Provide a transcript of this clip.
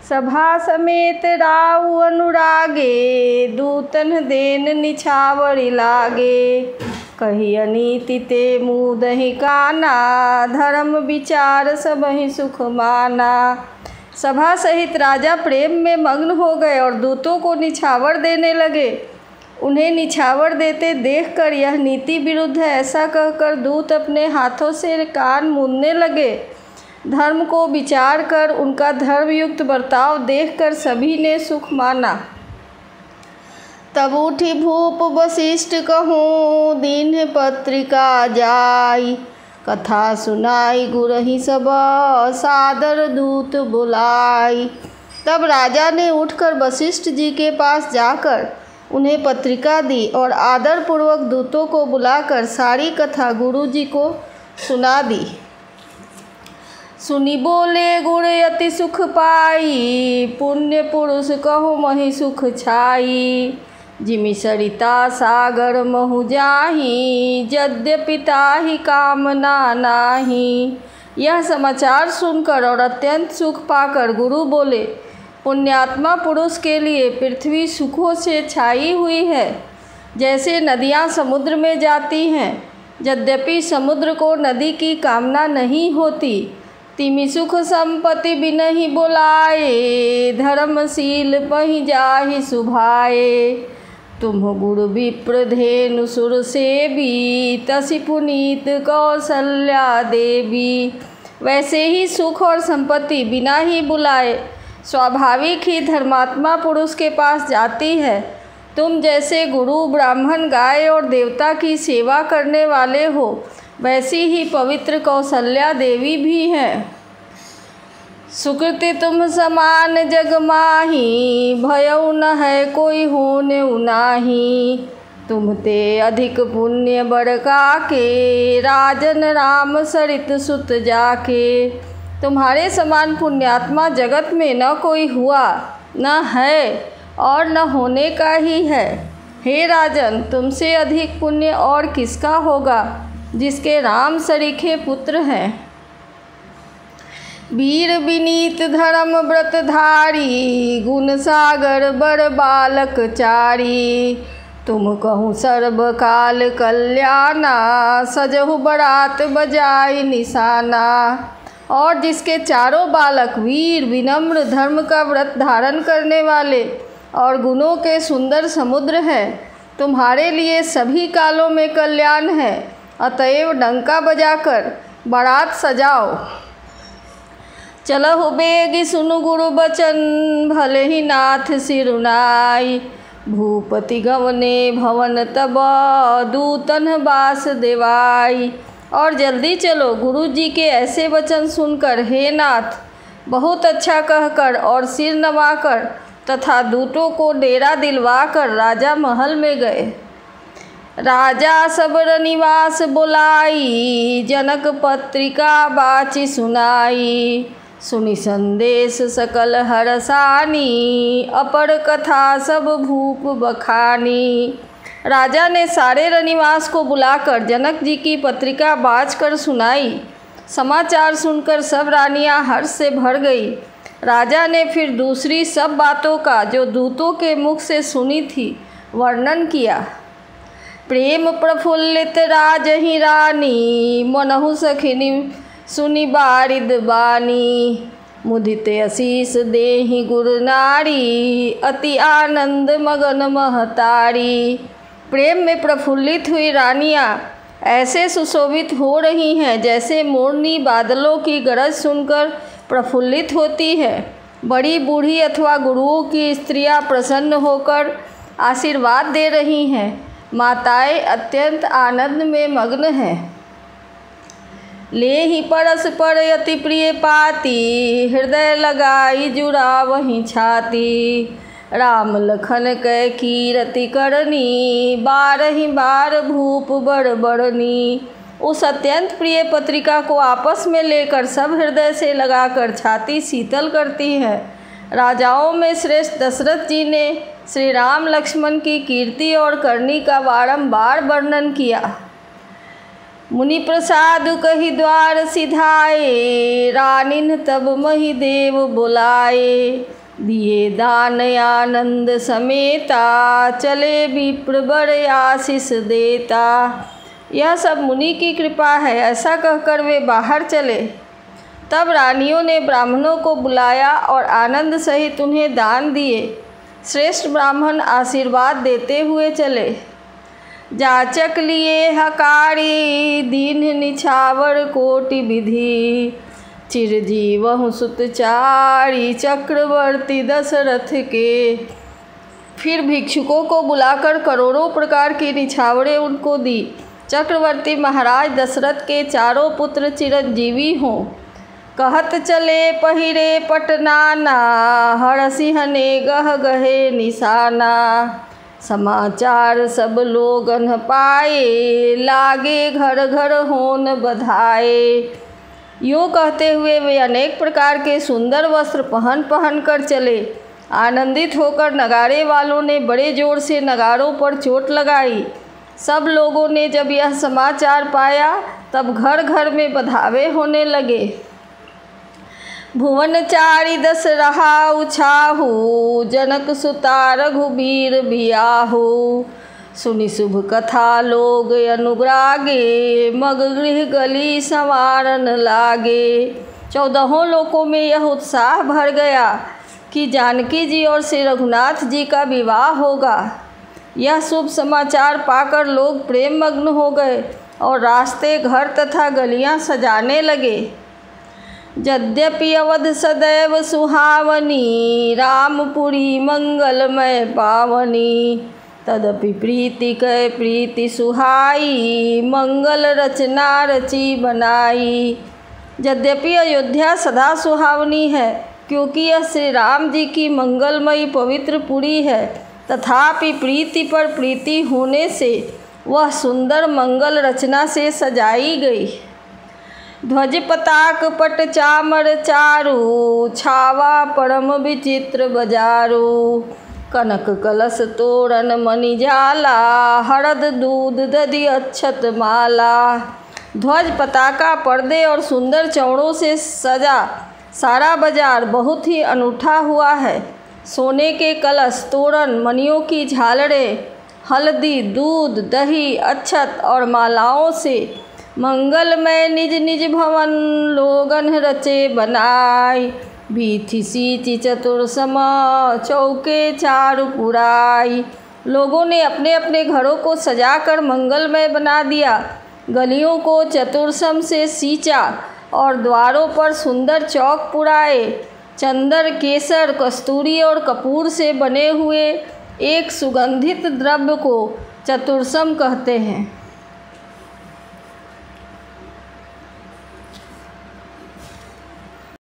सभा समेत राउ अनुरागे, दूतन देन निछावरि लागे। कही अनीति ते मुँह दहि काना, धर्म विचार सबहि सुख माना। सभा सहित राजा प्रेम में मग्न हो गए और दूतों को निछावर देने लगे। उन्हें निछावर देते देखकर यह नीति विरुद्ध है ऐसा कहकर दूत अपने हाथों से कान मूंदने लगे। धर्म को विचार कर उनका धर्मयुक्त बर्ताव देखकर सभी ने सुख माना। तब उठी भूप वशिष्ठ कहूँ, दीन पत्रिका जाई। कथा सुनाई गुरहि सब, सादर दूत बुलाई। तब राजा ने उठकर वशिष्ठ जी के पास जाकर उन्हें पत्रिका दी और आदर पूर्वक दूतों को बुलाकर सारी कथा गुरु जी को सुना दी। सुनी बोले गुण अति सुख पाई, पुण्य पुरुष कहो महि सुख छाई। जिमि सरिता सागर महु जाहि, यद्यपि ताहि कामना नाही। यह समाचार सुनकर और अत्यंत सुख पाकर गुरु बोले, पुण्यात्मा पुरुष के लिए पृथ्वी सुखों से छाई हुई है, जैसे नदियाँ समुद्र में जाती हैं। यद्यपि समुद्र को नदी की कामना नहीं होती। तिमि सुख संपत्ति बिनहि बोलाए, धर्मशील पहि जाहि सुभाए। तुम गुरु विप्र धेनु सुर सेवी, तसि पुनीत कौसल्या देवी। वैसे ही सुख और संपत्ति बिना ही बुलाए स्वाभाविक ही धर्मात्मा पुरुष के पास जाती है। तुम जैसे गुरु ब्राह्मण गाय और देवता की सेवा करने वाले हो, वैसी ही पवित्र कौसल्या देवी भी हैं। सुकृति तुम समान जग माही, भयउ न है कोई होने उनाही। तुम ते अधिक पुण्य बड़का के, राजन राम सरित सुत जाके। तुम्हारे समान पुण्यात्मा जगत में न कोई हुआ, न है और न होने का ही है। हे राजन, तुमसे अधिक पुण्य और किसका होगा, जिसके राम सरीखे पुत्र हैं। वीर विनीत धर्म व्रतधारी, गुण सागर बर बालक चारी। तुम कहूँ सर्व काल कल्याणा, सजहु बरात बजाई निशाना। और जिसके चारों बालक वीर विनम्र, धर्म का व्रत धारण करने वाले और गुणों के सुंदर समुद्र हैं, तुम्हारे लिए सभी कालों में कल्याण है। अतएव डंका बजाकर बारात सजाओ। चलहु बेगी सुनु गुरु बचन, भले ही नाथ सिरुनाई। भूपति गवने भवन तब, दूतन बास देवाई। और जल्दी चलो, गुरु जी के ऐसे वचन सुनकर हे नाथ बहुत अच्छा कहकर और सिर नवाकर तथा दूतों को डेरा दिलवाकर राजा महल में गए। राजा सबर निवास बुलाई, जनक पत्रिका बाची सुनाई। सुनि संदेश सकल हरसानी, अपर कथा सब भूप बखानी। राजा ने सारे रनिवास को बुलाकर जनक जी की पत्रिका बाँच कर सुनाई। समाचार सुनकर सब रानियां हर्ष से भर गई। राजा ने फिर दूसरी सब बातों का जो दूतों के मुख से सुनी थी वर्णन किया। प्रेम प्रफुल्लित राजहि रानी, मनहु सखिनी सुनि बारिद बानी। मुदित आशीष देहि गुरु नारी, अति आनंद मगन महतारी। प्रेम में प्रफुल्लित हुई रानियां ऐसे सुशोभित हो रही हैं जैसे मोरनी बादलों की गरज सुनकर प्रफुल्लित होती है। बड़ी बूढ़ी अथवा गुरुओं की स्त्रियां प्रसन्न होकर आशीर्वाद दे रही हैं। माताएं अत्यंत आनंद में मग्न हैं। ले ही परस पर अति प्रिय पाती, हृदय लगाई जुड़ा वहीं छाती। राम लखन कै कीरति करनी, बारहि बार भूप बड़ बड़नी। उस अत्यंत प्रिय पत्रिका को आपस में लेकर सब हृदय से लगाकर छाती शीतल करती है। राजाओं में श्रेष्ठ दशरथ जी ने श्री राम लक्ष्मण की कीर्ति और करनी का बारंबार वर्णन किया। मुनि प्रसाद कही द्वार सिधाए, रानिन तब मही देव बुलाए। दिए दान आनंद समेता, चले विप्र बड़े आशीष देता। यह सब मुनि की कृपा है, ऐसा कहकर वे बाहर चले। तब रानियों ने ब्राह्मणों को बुलाया और आनंद सहित उन्हें दान दिए। श्रेष्ठ ब्राह्मण आशीर्वाद देते हुए चले। जाचक लिए हकारी, दीन निछावर कोटि विधि। चिरजीवहु सुतचारी, चक्रवर्ती दशरथ के। फिर भिक्षुकों को बुलाकर करोड़ों प्रकार की निछावरें उनको दी। चक्रवर्ती महाराज दशरथ के चारों पुत्र चिरंजीवी हों। कहत चले पहिरे पटनाना, हरसिंहने गह गहे निशाना। समाचार सब लोगन पाए, लागे घर घर होन बधाए। यूँ कहते हुए वे अनेक प्रकार के सुंदर वस्त्र पहन कर चले। आनंदित होकर नगाड़े वालों ने बड़े जोर से नगाड़ों पर चोट लगाई। सब लोगों ने जब यह समाचार पाया तब घर घर में बधावे होने लगे। भुवन चारि दस रहा उछाहू, जनक सुता रघुबीर बियाहू। सुनि शुभ कथा लोग अनुरागे, मग गृह गली संवारन लागे। 14 लोकों में यह उत्साह भर गया कि जानकी जी और श्री रघुनाथ जी का विवाह होगा। यह शुभ समाचार पाकर लोग प्रेम मग्न हो गए और रास्ते घर तथा गलियां सजाने लगे। यद्यपि अवध सदैव सुहावनी, रामपुरी मंगलमय पावनी। तदपि प्रीति कै प्रीति सुहाई, मंगल रचना रची बनाई। यद्यपि अयोध्या सदा सुहावनी है, क्योंकि यह श्री राम जी की मंगलमयी पवित्र पुरी है, तथापि प्रीति पर प्रीति होने से वह सुंदर मंगल रचना से सजाई गई। ध्वज पताक पट चामर चारु, छावा परम विचित्र बजारू। कनक कलश तोरण मणि जाला, हरद दूध दधि अक्षत माला। ध्वज पताका पर्दे और सुंदर चौड़ों से सजा सारा बाजार बहुत ही अनूठा हुआ है। सोने के कलश, तोरण, मणियों की झालरें, हल्दी, दूध, दही, अक्षत और मालाओं से मंगलमय निज निज भवन लोगन रचे बनाई। बीथी सीची चतुर्सम, चौके चारु पुराई। लोगों ने अपने अपने घरों को सजाकर मंगलमय बना दिया। गलियों को चतुर्सम से सींचा और द्वारों पर सुंदर चौक पुराए। चंदन, केसर, कस्तूरी और कपूर से बने हुए एक सुगंधित द्रव्य को चतुर्सम कहते हैं।